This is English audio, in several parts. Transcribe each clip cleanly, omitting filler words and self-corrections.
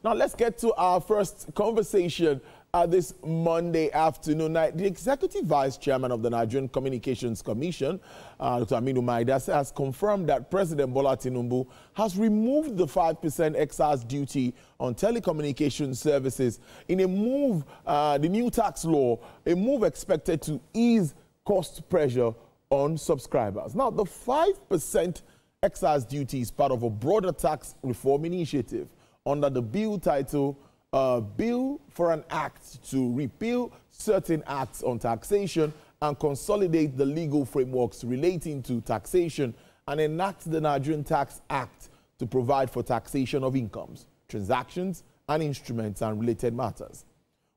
Now, let's get to our first conversation this Monday afternoon. The Executive Vice Chairman of the Nigerian Communications Commission, Dr. Aminu Maidas, has confirmed that President Bola Tinubu has removed the 5% excise duty on telecommunication services in a move, the new tax law, a move expected to ease cost pressure on subscribers. Now, the 5% excise duty is part of a broader tax reform initiative under the bill titled Bill for an Act to Repeal Certain Acts on Taxation and Consolidate the Legal Frameworks Relating to Taxation and enact the Nigerian Tax Act to provide for taxation of incomes, transactions, and instruments and related matters.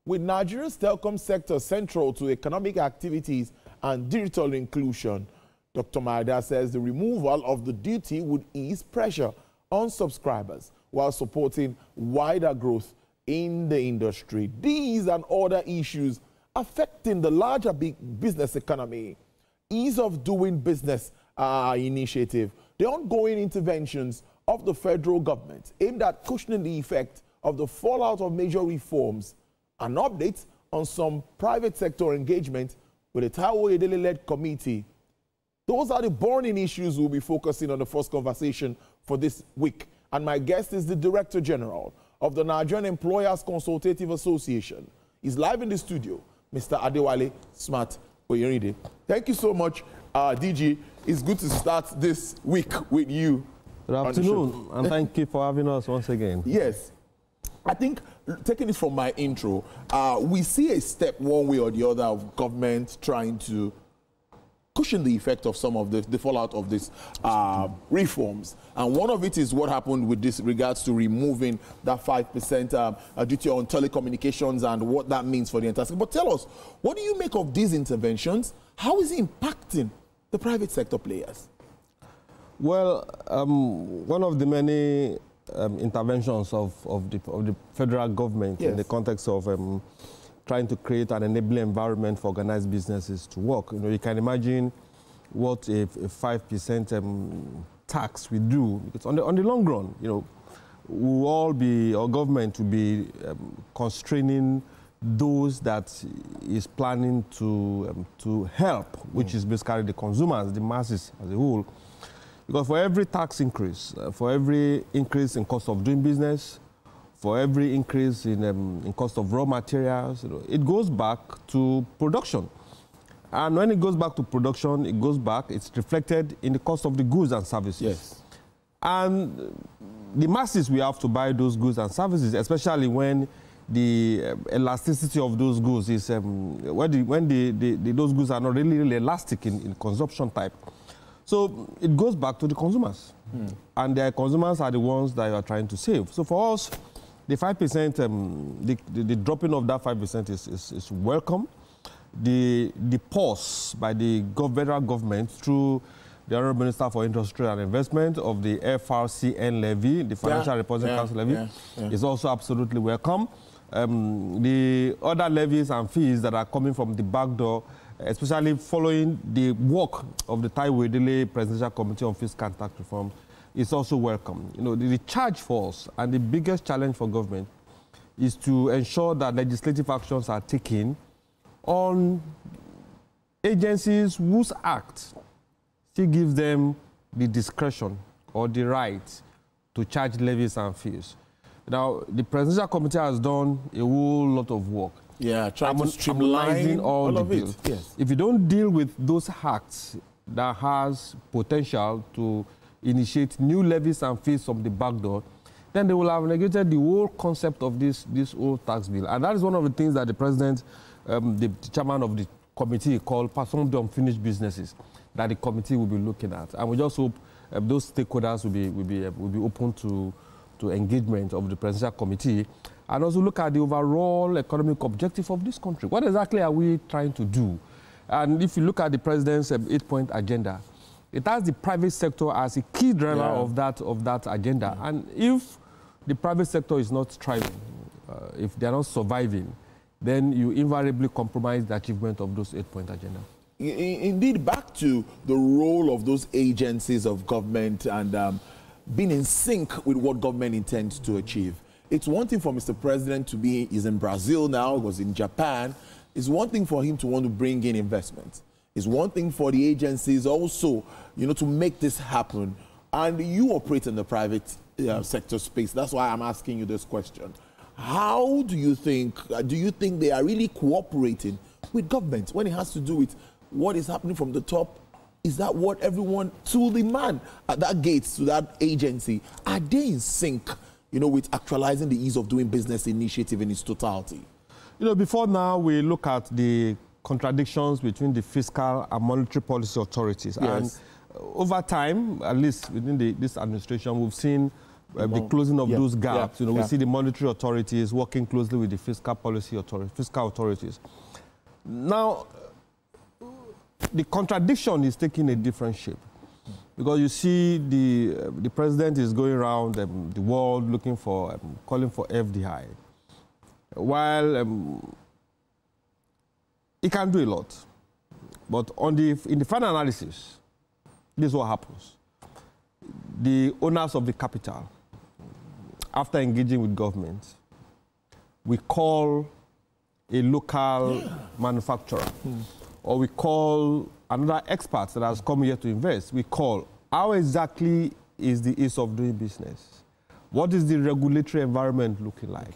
With Nigeria's telecom sector central to economic activities and digital inclusion, Dr. Maida says the removal of the duty would ease pressure on subscribers while supporting wider growth in the industry. These and other issues affecting the larger big business economy, ease of doing business initiative, the ongoing interventions of the federal government aimed at cushioning the effect of the fallout of major reforms, and updates on some private sector engagement with a Taiwo Edele-led committee. Those are the burning issues we'll be focusing on the first conversation for this week. And my guest is the Director General of the Nigerian Employers Consultative Association. He's live in the studio, Mr. Adewale Smart Oyeride. Thank you so much, DG. It's good to start this week with you. Good afternoon, and thank you for having us once again. Yes. I think, taking it from my intro, we see a step one way or the other of government trying to cushion the effect of some of the fallout of these reforms. And one of it is what happened with this regards to removing that 5% duty on telecommunications and what that means for the entire sector. But tell us, what do you make of these interventions? How is it impacting the private sector players? Well, one of the many interventions of the federal government, yes, in the context of trying to create an enabling environment for organized businesses to work. You know, you can imagine what a 5% tax will do, because on the long run, you know, we'll all be, our government will be constraining those that is planning to help, which is basically the consumers, the masses as a whole. Because for every tax increase, for every increase in cost of doing business, for every increase in cost of raw materials, you know, it goes back to production. And when it goes back to production, it goes back, it's reflected in the cost of the goods and services. Yes. And the masses will have to buy those goods and services, especially when the elasticity of those goods is, when those goods are not really elastic in consumption type. So it goes back to the consumers. And the consumers are the ones that you are trying to save. So for us, the 5%, the dropping of that 5% is welcome. The pause by the federal government through the Honorable Minister for Industry and Investment of the FRCN levy, the Financial Reporting Council levy, is also absolutely welcome. The other levies and fees that are coming from the back door, especially following the work of the Taiwo Edele Presidential Committee on Fiscal and Tax Reform, is also welcome. You know, the charge for us and the biggest challenge for government is to ensure that legislative actions are taken on agencies whose act still gives them the discretion or the right to charge levies and fees. Now, the Presidential Committee has done a whole lot of work. Yeah, trying to streamline all the bills. Yes. If you don't deal with those acts that has potential to initiate new levies and fees from the back door, then they will have negated the whole concept of this old tax bill. And that is one of the things that the President, the chairman of the committee called some of the unfinished businesses that the committee will be looking at. And we just hope those stakeholders will be open to engagement of the Presidential Committee, and also look at the overall economic objective of this country. What exactly are we trying to do? And if you look at the President's 8-point agenda, it has the private sector as a key driver of that agenda. And if the private sector is not thriving, if they're not surviving, then you invariably compromise the achievement of those 8-point agenda. Indeed, back to the role of those agencies of government and being in sync with what government intends to achieve. it's one thing for Mr. President to be, he's in Brazil now, was in Japan. It's one thing for him to want to bring in investments. It's one thing for the agencies also, you know, to make this happen. And you operate in the private sector space. That's why I'm asking you this question. How do you think they are really cooperating with government when it has to do with what is happening from the top? Is that what everyone, to the man at that gate, to that agency, are they in sync, you know, with actualizing the ease of doing business initiative in its totality? You know, before now, we look at the contradictions between the fiscal and monetary policy authorities. Yes. And over time, at least within this administration, we've seen the closing of those gaps. You know, we see the monetary authorities working closely with the fiscal authorities. Now, the contradiction is taking a different shape, because you see the president is going around the world looking for, calling for FDI, while he can do a lot. But in the final analysis, this is what happens. The owners of the capital, after engaging with government, we call a local manufacturer, or we call another expert that has come here to invest. We call, how exactly is the ease of doing business? What is the regulatory environment looking like?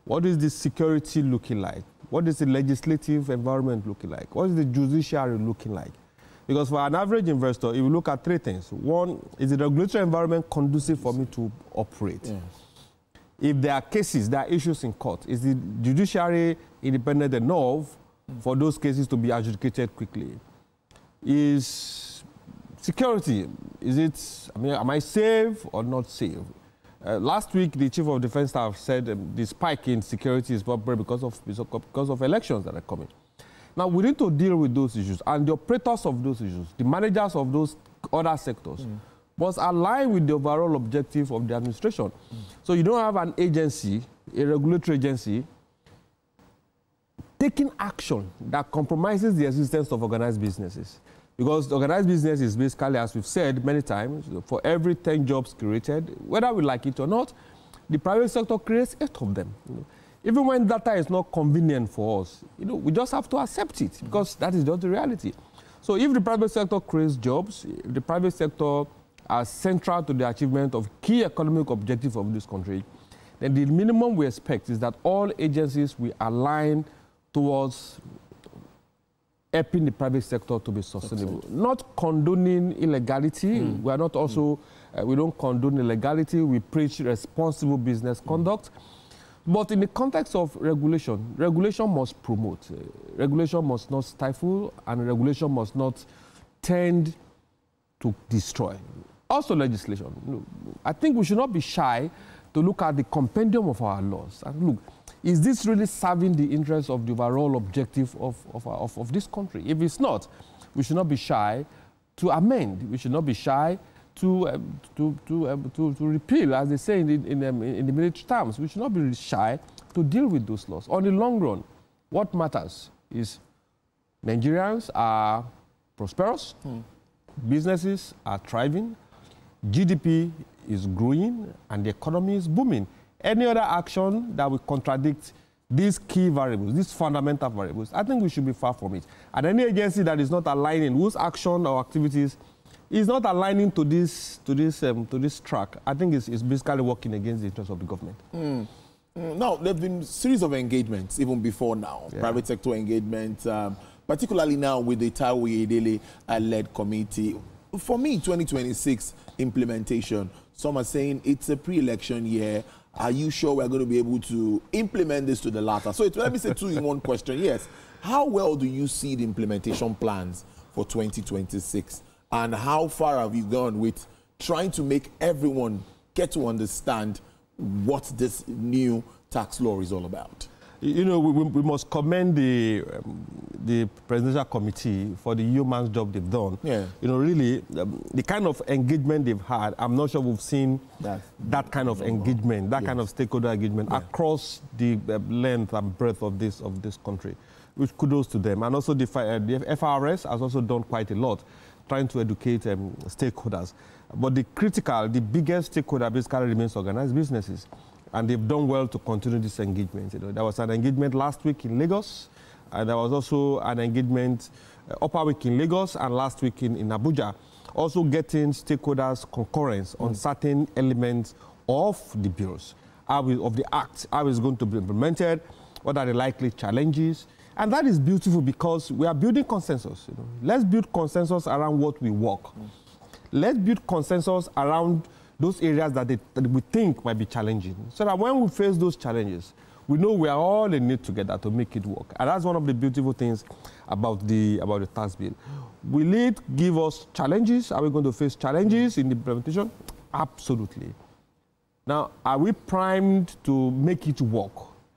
What is the security looking like? What is the legislative environment looking like? What is the judiciary looking like? Because for an average investor, if you look at three things. One, is the regulatory environment conducive for me to operate? Yes. If there are cases, there are issues in court, is the judiciary independent enough for those cases to be adjudicated quickly? Is security, am I safe or not safe? Last week, the Chief of Defense Staff said the spike in security is probably because of elections that are coming. Now, we need to deal with those issues, and the operators of those issues, the managers of those other sectors, must align with the overall objective of the administration. So you don't have an agency, a regulatory agency, taking action that compromises the existence of organized businesses. Because organized business is basically, as we've said many times, for every 10 jobs created, whether we like it or not, the private sector creates 8 of them. You know. Even when data is not convenient for us, you know, we just have to accept it, because that is just the reality. So if the private sector creates jobs, if the private sector are central to the achievement of key economic objectives of this country, then the minimum we expect is that all agencies will align towards helping the private sector to be sustainable. Not condoning illegality. We are not also, we don't condone illegality. We preach responsible business conduct. But in the context of regulation, regulation must promote. Regulation must not stifle, and regulation must not tend to destroy. Also legislation. I think we should not be shy to look at the compendium of our laws and look, is this really serving the interests of the overall objective of this country? If it's not, we should not be shy to amend. We should not be shy to repeal, as they say in the military terms. We should not be shy to deal with those laws. On the long run, what matters is Nigerians are prosperous, businesses are thriving, GDP is growing, and the economy is booming. Any other action that will contradict these key variables, these fundamental variables, I think we should be far from it. And any agency that is not aligning, whose action or activities is not aligning to this track, I think it's basically working against the interests of the government. Now, there have been a series of engagements even before now, private sector engagement, particularly now with the Taiwo Edele-led committee. For me, 2026 implementation, some are saying it's a pre-election year. Are you sure we're going to be able to implement this to the latter? So let me say two in one question. Yes. How well do you see the implementation plans for 2026? And how far have you gone with trying to make everyone get to understand what this new tax law is all about? You know, we must commend the presidential committee for the yeoman's job they've done. Yeah. You know, really, the kind of engagement they've had, I'm not sure we've seen that kind of engagement, that kind of stakeholder engagement across the length and breadth of this country. Which kudos to them. And also the FRS has also done quite a lot trying to educate stakeholders. But the biggest stakeholder basically remains organized businesses. and they've done well to continue this engagement. There was an engagement last week in Lagos, and there was also an engagement upper week in Lagos and last week in Abuja, also getting stakeholders' concurrence on certain elements of the bills, of the act, how it's going to be implemented, what are the likely challenges. And that is beautiful because we are building consensus. Let's build consensus around what we work. Let's build consensus around those areas that we think might be challenging, so that when we face those challenges, we know we are all in it together to make it work. And that's one of the beautiful things about the tax bill. Will it give us challenges? Are we going to face challenges in the implementation? Absolutely. Now, are we primed to make it work?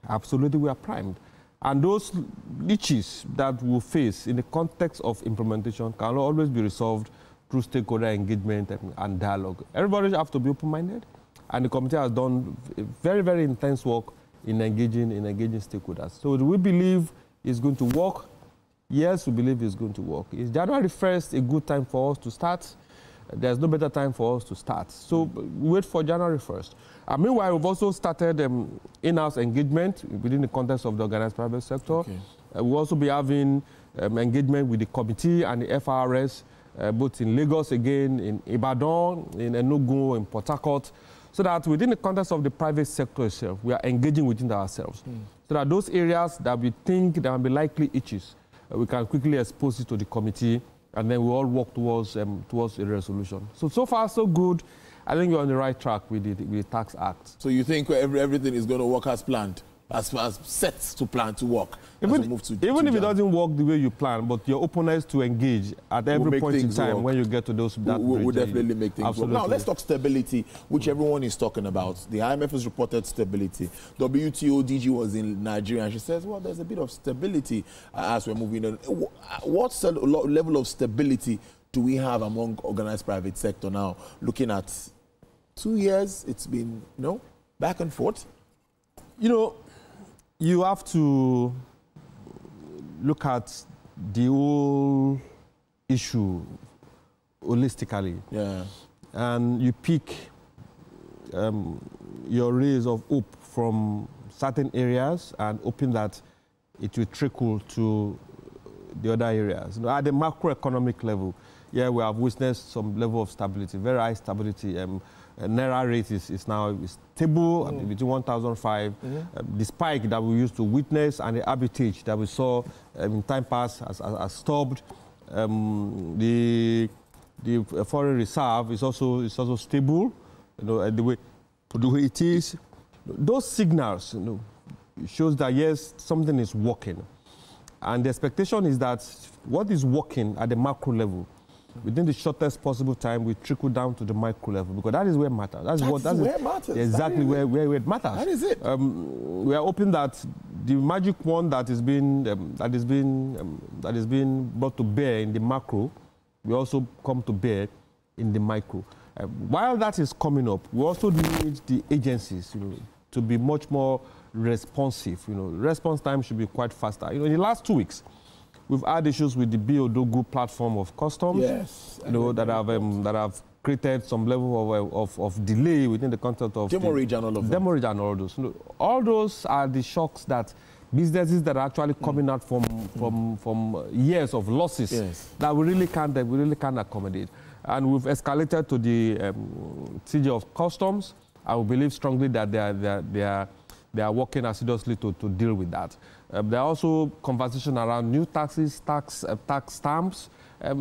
Absolutely, we are primed. And those niches that we'll face in the context of implementation can always be resolved through stakeholder engagement and dialogue. Everybody has to be open-minded, and the committee has done very, very intense work in engaging stakeholders. So do we believe it's going to work? Yes, we believe it's going to work. Is January 1st a good time for us to start? There's no better time for us to start. So wait for January 1st. Meanwhile, we've also started in-house engagement within the context of the organized private sector. Okay. We'll also be having engagement with the committee and the FRS, both in Lagos again, in Ibadan, in Enugu, in Port Harcourt, so that within the context of the private sector itself, we are engaging within ourselves. So that those areas that we think there will be likely issues, we can quickly expose it to the committee, and then we all work towards a resolution. So far, so good. I think you're on the right track with the Tax Act. So you think everything is going to work as planned, as set to plan to work? Even if it doesn't work the way you plan, but your openness to engage at every point in time when you get to those... We'll definitely make things work. Now, let's talk stability, which everyone is talking about. The IMF has reported stability. WTO DG was in Nigeria, and she says, well, there's a bit of stability as we're moving on. What level of stability do we have among organized private sector now? Looking at 2 years, it's been, back and forth. You have to look at the whole issue holistically. Yeah. And you pick your rays of hope from certain areas and hoping that it will trickle to the other areas. At the macroeconomic level, yeah, we have witnessed some level of stability, very high stability. Naira rate is now stable between 1,005. The spike that we used to witness and the arbitrage that we saw in time past has stopped. The foreign reserve is also stable. The way it is. Those signals, shows that yes, something is working, and the expectation is that what is working at the macro level, within the shortest possible time, we trickle down to the micro level, because that is where it matters. That's where it matters. Exactly where it matters. That is it. We are hoping that the magic wand that is being brought to bear in the macro will also come to bear in the micro. While that is coming up, we also need the agencies, to be much more responsive. Response time should be quite faster. In the last 2 weeks, we've had issues with the BODOGU platform of customs, yes, that have created some level of delay within the concept of demurrage and all of them. Demurrage and all those. All those are the shocks that businesses that are actually coming out from years of losses, yes, that we really can't accommodate. And we've escalated to the CJ of Customs. I will believe strongly that they are working assiduously to deal with that. There are also conversations around new taxes, tax stamps,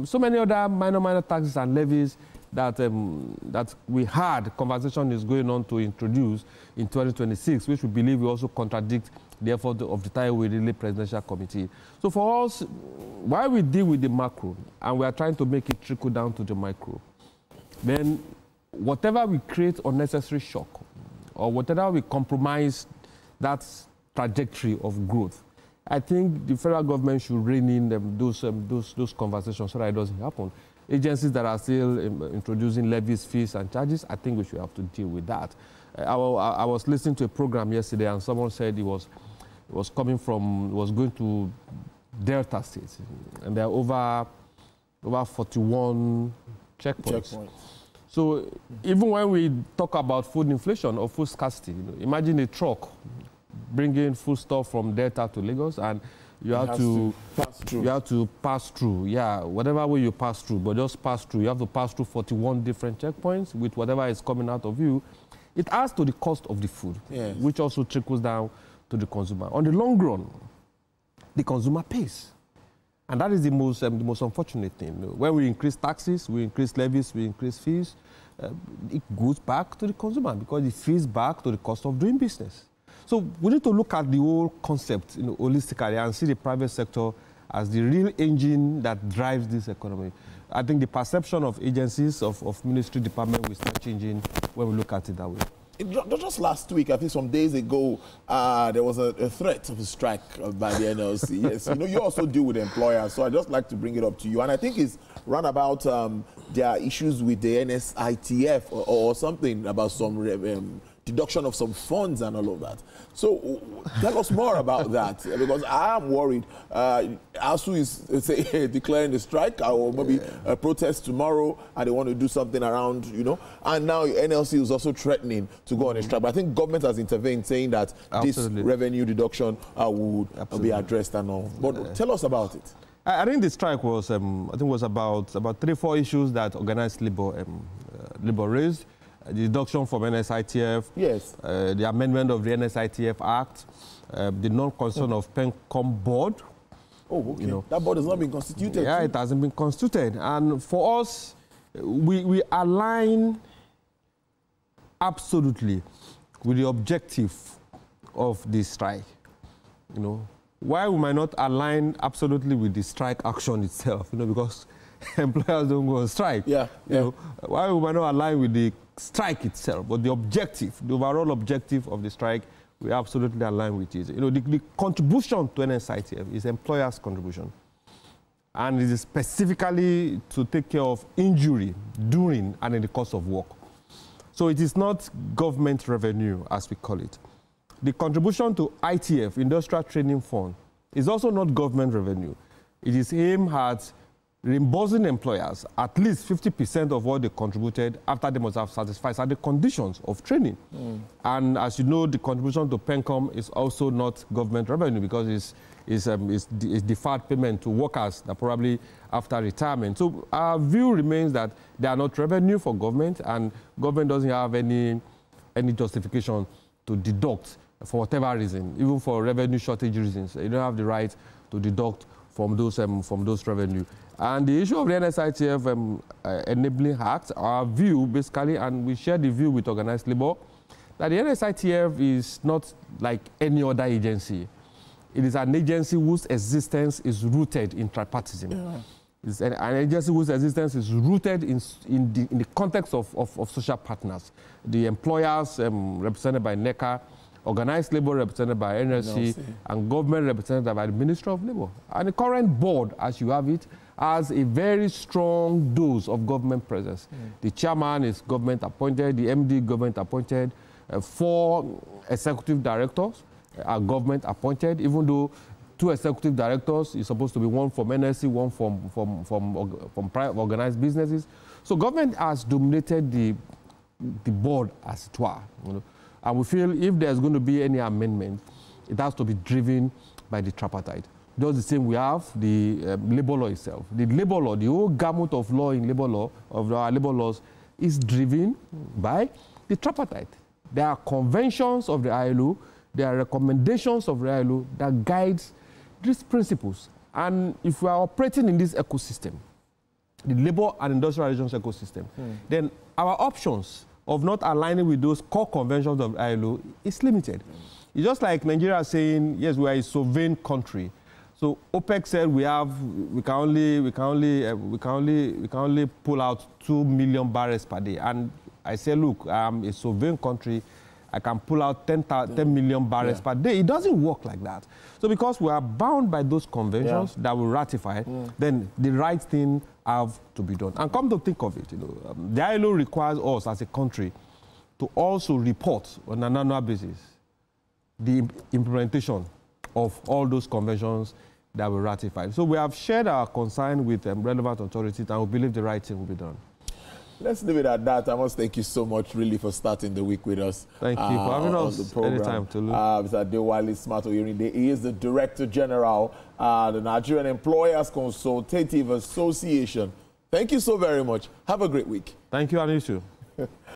so many other minor taxes and levies that we had conversation is going on to introduce in 2026, which we believe will also contradict the effort of the Taiwo Presidential Committee. So for us, while we deal with the macro and we are trying to make it trickle down to the micro, then whatever we create unnecessary shock or whatever we compromise that trajectory of growth, I think the federal government should rein in those conversations so that it doesn't happen. Agencies that are still introducing levies, fees, and charges, I think we should have to deal with that. I was listening to a program yesterday, and someone said it was going to Delta State, and there are over 41 checkpoints. So even when we talk about food inflation or food scarcity, imagine a truck bringing food stuff from Delta to Lagos, and you have to pass through. Yeah, whatever way you pass through, but just pass through. You have to pass through 41 different checkpoints with whatever is coming out of you. It adds to the cost of the food, yes, which also trickles down to the consumer. On the long run, the consumer pays. And that is the most unfortunate thing. When we increase taxes, we increase levies, we increase fees, it goes back to the consumer because it feeds back to the cost of doing business. So we need to look at the whole concept holistically and see the private sector as the real engine that drives this economy. I think the perception of agencies, of ministry department will start changing when we look at it that way. Just last week, I think some days ago, there was a threat of a strike by the NLC. Yes, you also deal with employers, so I'd just like to bring it up to you. And I think it's run about there are issues with the NSITF or something about some deduction of some funds and all of that. So tell us more about that, because I am worried. ASU is declaring the strike or maybe a protest tomorrow, and they want to do something around, and now NLC is also threatening to go on a strike. But I think government has intervened, saying that this revenue deduction would be addressed and all. But tell us about it. I think the strike was, was about 3-4 issues that organized labor raised. The deduction from NSITF, yes, the amendment of the NSITF Act, the non-concern of PENCOM board. Oh, okay. That board has not been constituted. Yeah, it hasn't been constituted. And for us, we align absolutely with the objective of the strike. Why we might not align absolutely with the strike action itself, because employers don't go on strike. Yeah, why we might not align with the strike itself, but the objective, the overall objective of the strike, we absolutely align with it. The contribution to NSITF is employers' contribution. And it is specifically to take care of injury during and in the course of work. So it is not government revenue, as we call it. The contribution to ITF, Industrial Training Fund, is also not government revenue. It is aimed at reimbursing employers at least 50% of what they contributed after they must have satisfied the conditions of training. And as you know, the contribution to PENCOM is also not government revenue because it's deferred payment to workers that probably after retirement. So our view remains that they are not revenue for government, and government doesn't have any justification to deduct for whatever reason, even for revenue shortage reasons. You don't have the right to deduct from those revenue. And the issue of the NSITF Enabling Act, our view basically, and we share the view with organized labor, that the NSITF is not like any other agency. It is an agency whose existence is rooted in tripartism. Yeah. It's an agency whose existence is rooted in the context of social partners. The employers represented by NECA, organized labor represented by NLC, and government represented by the Ministry of Labor. And the current board, as you have it, has a very strong dose of government presence. The chairman is government appointed, the MD government appointed, 4 executive directors are government appointed, even though 2 executive directors is supposed to be one from NLC, one from private organized businesses. So government has dominated the board as it were. And we feel if there's going to be any amendment, it has to be driven by the tripartite. Just the same we have the labor law itself. The labor law, the whole gamut of law in labor law, of our labor laws, is driven by the tripartite. There are conventions of the ILO, there are recommendations of the ILO that guides these principles. And if we are operating in this ecosystem, the labor and industrial relations ecosystem, then our options of not aligning with those core conventions of the ILO is limited. It's just like Nigeria saying, yes, we are a sovereign country. So OPEC said we can only pull out 2 million barrels per day. And I say, look, I'm a sovereign country. I can pull out 10 million barrels per day. It doesn't work like that. So because we are bound by those conventions that we ratify, then the right thing have to be done. And come to think of it, the ILO requires us as a country to also report on an annual basis the implementation of all those conventions that we ratified. So we have shared our concern with relevant authorities, and we believe the right thing will be done. let's leave it at that. I must thank you so much, really, for starting the week with us. Thank you for having us anytime, Tulu. Mr. Adewale Smart Oyerinde. He is the Director General, the Nigerian Employers Consultative Association. Thank you so very much. Have a great week. Thank you, and you too.